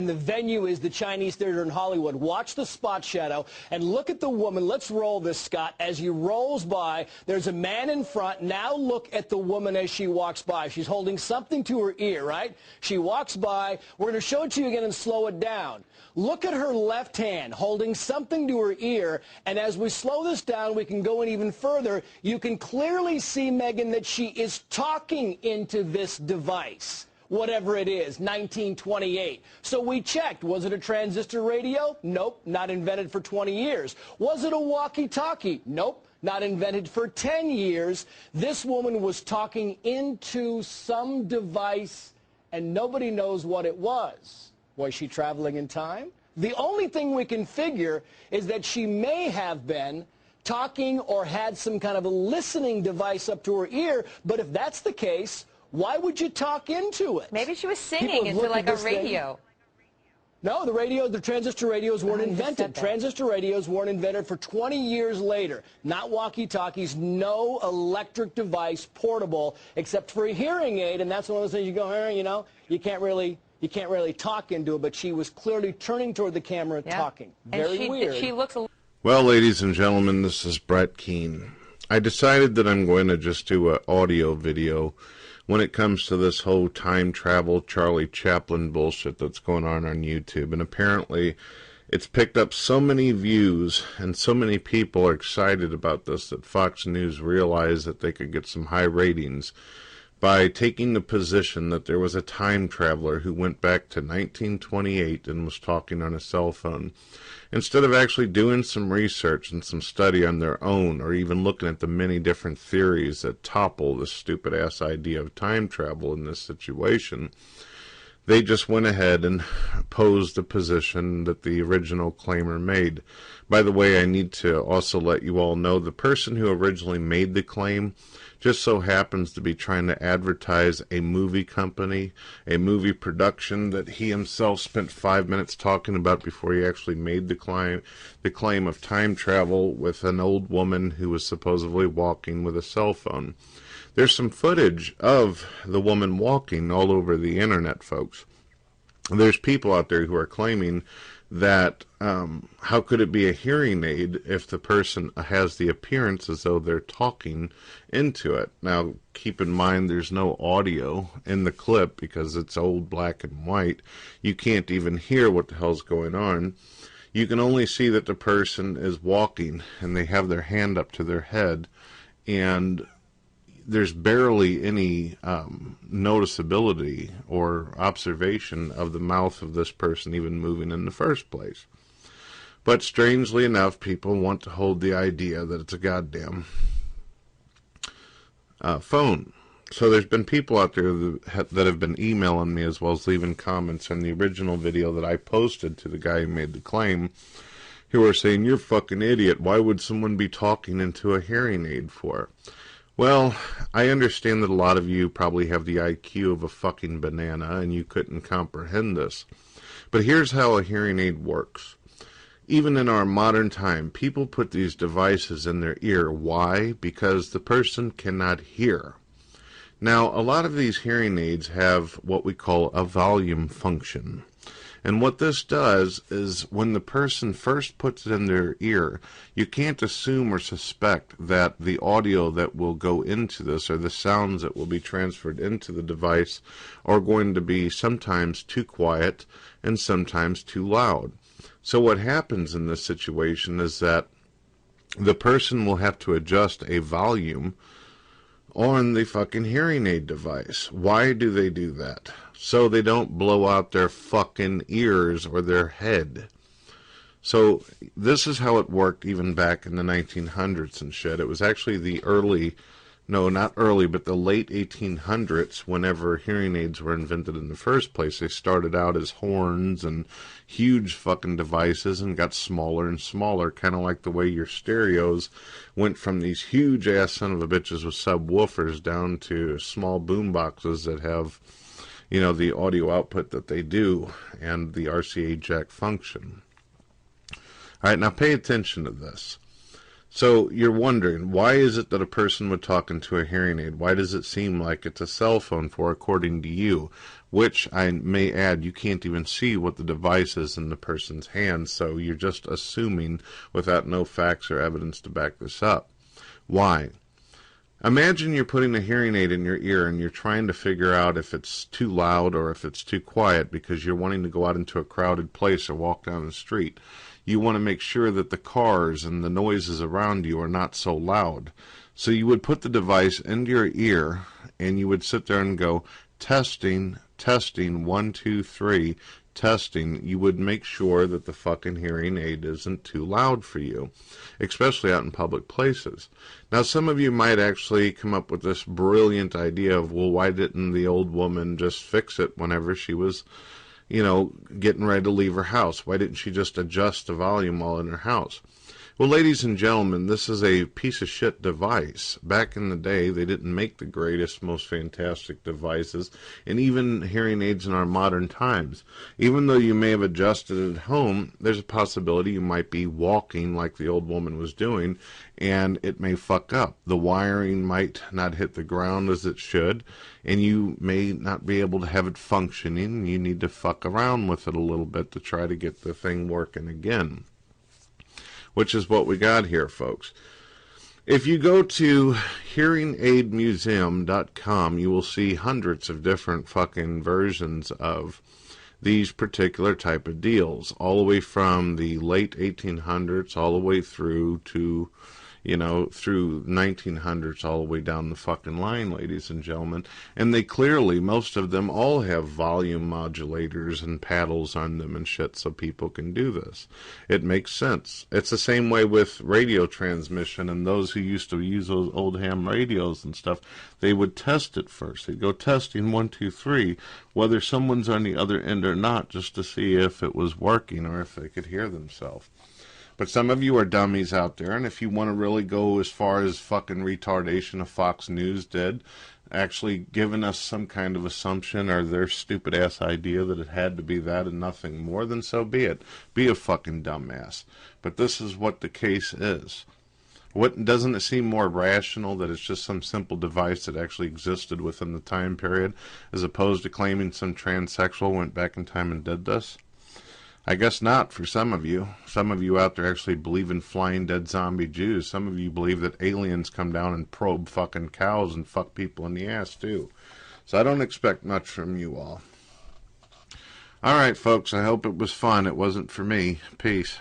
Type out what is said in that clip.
The venue is the Chinese Theater in Hollywood. Watch the spot shadow and look at the woman. Let's roll this, Scott. As he rolls by, there's a man in front. Now look at the woman as she walks by. She's holding something to her ear, right? She walks by. We're going to show it to you again and slow it down. Look at her left hand holding something to her ear, and as we slow this down, we can go in even further. You can clearly see, Megan, that she is talking into this device. Whatever it is, 1928. So we checked. Was it a transistor radio? Nope, not invented for 20 years. Was it a walkie-talkie? Nope, not invented for 10 years. This woman was talking into some device, and nobody knows what it was. Was she traveling in time? The only thing we can figure is that she may have been talking or had some kind of a listening device up to her ear, but if that's the case, why would you talk into it? Maybe she was singing into like a radio. No, the transistor radios weren't invented. Transistor radios weren't invented for 20 years later. Not walkie-talkies, no electric device portable except for a hearing aid, and that's one of those things you go, you know, you can't really talk into it, but she was clearly turning toward the camera talking. Very weird. She looks well, ladies and gentlemen, this is Brett Keane. I decided that I'm going to just do an audio video when it comes to this whole time travel Charlie Chaplin bullshit that's going on YouTube. And apparently it's picked up so many views and so many people are excited about this that Fox News realized that they could get some high ratings by taking the position that there was a time traveler who went back to 1928 and was talking on a cell phone. Instead of actually doing some research and some study on their own, or even looking at the many different theories that topple this stupid-ass idea of time travel in this situation, they just went ahead and posed the position that the original claimer made. By the way, I need to also let you all know the person who originally made the claim just so happens to be trying to advertise a movie company, a movie production that he himself spent 5 minutes talking about before he actually made the claim of time travel with an old woman who was supposedly walking with a cell phone. There's some footage of the woman walking all over the internet, folks. There's people out there who are claiming that how could it be a hearing aid if the person has the appearance as though they're talking into it. Now, keep in mind there's no audio in the clip because it's old black and white. You can't even hear what the hell's going on. You can only see that the person is walking and they have their hand up to their head, and there's barely any noticeability or observation of the mouth of this person even moving in the first place. But strangely enough, people want to hold the idea that it's a goddamn phone. So there's been people out there that have been emailing me as well as leaving comments on the original video that I posted to the guy who made the claim, who are saying, "You're a fucking idiot. Why would someone be talking into a hearing aid for?" Well, I understand that a lot of you probably have the IQ of a fucking banana and you couldn't comprehend this. But here's how a hearing aid works. Even in our modern time, people put these devices in their ear. Why? Because the person cannot hear. Now, a lot of these hearing aids have what we call a volume function. And what this does is when the person first puts it in their ear, you can't assume or suspect that the audio that will go into this or the sounds that will be transferred into the device are going to be sometimes too quiet and sometimes too loud. So what happens in this situation is that the person will have to adjust a volume on the fucking hearing aid device. Why do they do that? So they don't blow out their fucking ears or their head. So this is how it worked even back in the 1900s and shit. It was actually the late 1800s whenever hearing aids were invented in the first place. They started out as horns and huge fucking devices and got smaller and smaller, kind of like the way your stereos went from these huge ass son of a bitches with subwoofers down to small boom boxes that have, you know, the audio output that they do and the RCA jack function. All right, now pay attention to this. So you're wondering, why is it that a person would talk into a hearing aid? Why does it seem like it's a cell phone for, according to you? Which, I may add, you can't even see what the device is in the person's hand, so you're just assuming without no facts or evidence to back this up. Why? Imagine you're putting a hearing aid in your ear and you're trying to figure out if it's too loud or if it's too quiet because you're wanting to go out into a crowded place or walk down the street. You want to make sure that the cars and the noises around you are not so loud. So you would put the device into your ear and you would sit there and go, testing, testing, 1, 2, 3, testing. You would make sure that the fucking hearing aid isn't too loud for you, especially out in public places. Now, some of you might actually come up with this brilliant idea of, well, why didn't the old woman just fix it whenever she was, getting ready to leave her house? Why didn't she just adjust the volume while in her house? Well, ladies and gentlemen, this is a piece of shit device. Back in the day, they didn't make the greatest, most fantastic devices, and even hearing aids in our modern times. Even though you may have adjusted it at home, there's a possibility you might be walking like the old woman was doing, and it may fuck up. The wiring might not hit the ground as it should, and you may not be able to have it functioning. You need to fuck around with it a little bit to try to get the thing working again, which is what we got here, folks. If you go to hearingaidmuseum.com, you will see hundreds of different fucking versions of these particular type of deals, all the way from the late 1800s all the way through to, through 1900s all the way down the fucking line, ladies and gentlemen. And they clearly, most of them all have volume modulators and paddles on them and shit so people can do this. It makes sense. It's the same way with radio transmission, and those who used to use those old ham radios and stuff, they would test it first. They'd go testing 1, 2, 3, whether someone's on the other end or not, just to see if it was working or if they could hear themselves. But some of you are dummies out there, and if you want to really go as far as fucking retardation of Fox News did, actually giving us some kind of assumption or their stupid-ass idea that it had to be that and nothing more, then so be it. Be a fucking dumbass. But this is what the case is. Doesn't it seem more rational that it's just some simple device that actually existed within the time period, as opposed to claiming some transsexual went back in time and did this? I guess not for some of you. Some of you out there actually believe in flying dead zombie Jews. Some of you believe that aliens come down and probe fucking cows and fuck people in the ass too. So I don't expect much from you all. Alright, folks, I hope it was fun. It wasn't for me. Peace.